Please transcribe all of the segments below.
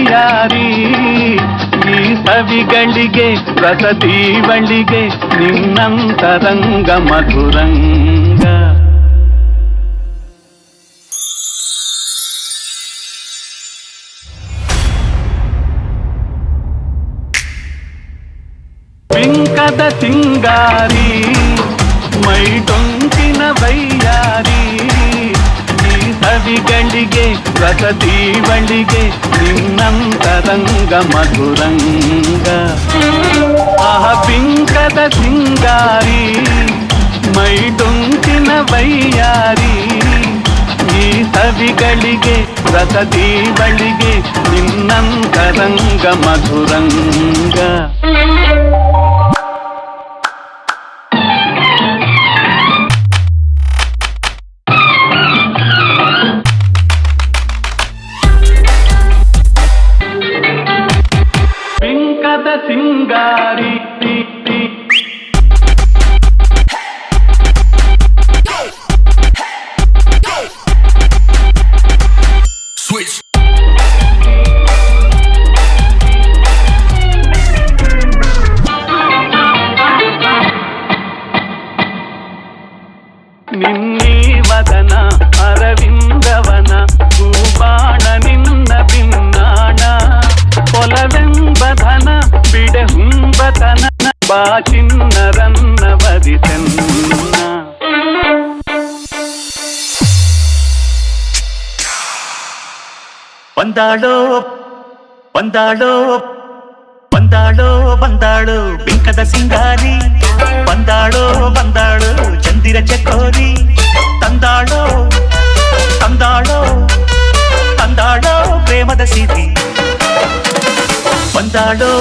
ವೈಯಾರಿ ಈ ಸವಿಗಳಿಗೆ ರಸದೀವಳಿಗೆ ನಿನ್ನಂತರಂಗ ಮಧುರಂಗ. ಬಿಂಕದ ಸಿಂಗಾರಿ ಮೈಟೊಂಕಿನ ವೈಯಾರಿ ಈ ಸವಿಗಳಿಗೆ ರಸದೀವಳಿಗೆ ನಿನ್ನಂತರಂಗ ಮಧುರಂಗ. ಆಹ ಬಿಂಕದ ಸಿಂಗಾರಿ ಮೈಟೊಂಕಿನ ವೈಯಾರಿ ಈ ಸವಿಗಳಿಗೆ ರಸದೀವಳಿಗೆ ನಿನ್ನಂತರಂಗ ಮಧುರಂಗ. ಸಿಂಗಾರಿ ಸ್ವಿಚ್ ನಿನ್ನೀ ವದನ ಅರವಿಂದವನ ಭೂಪಾಣ ನಿನ್ನ ಭಿನ್ನಾಣ ಕೊಲವೆಂಬಧನ ಬಿಡೆ ಹುಂಬತನ ಬಾಚಿನ್ನರನ್ನ ವದಿಸೆನ್ನ. ಬಂದಾಳೋ ಬಂದಾಳೋ ಬಂದಾಳೋ ಬಂದಾಳು ಬಿಂಕದ ಸಿಂಗಾರಿ ಬಂದಾಳೋ ಬಂದಾಳು ಚಂದಿರ ಚಕೋರಿ ತಂದಾಳೋ ತಂದಾಳೋ ತಂದಾಳೋ ಪ್ರೇಮದ ಸಿರಿ ಬಂದಾಳೋ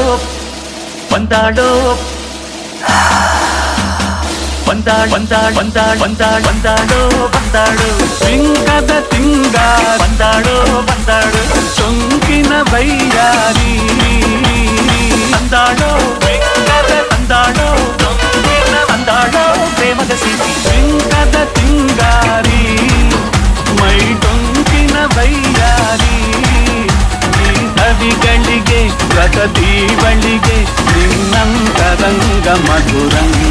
ಬಂದಾಳೋ ಬಂದಾಳ್ ಬಂದಾಳ್ ಬಂದಾಳ್ ಬಂದಾಳ್ ಬಂದಾಳೋ ಬಂದಾಳು ಬಿಂಕದ ಸಿಂಗಾರ ಬಂದಾಳೋ ಬಂದಾಳು ಚೊಂಕಿನ ವೈಯಾರಿ ತಂದಾಳೋ ಬಿಂಕದ ತಂದಾಳೋ ತಂದಾಳೋ ಪ್ರೇಮದ ಸಿರಿ ಬಿಂಕದ ಸಿಂಗಾರಿ ಮೈಟೊಂಕಿನ ವೈಯಾರಿ ಸವಿಗಳಿಗೆ ರಸದೀವಳಿಗೆ ನಿನ್ನಂತರಂಗ ಮಧುರಂಗ.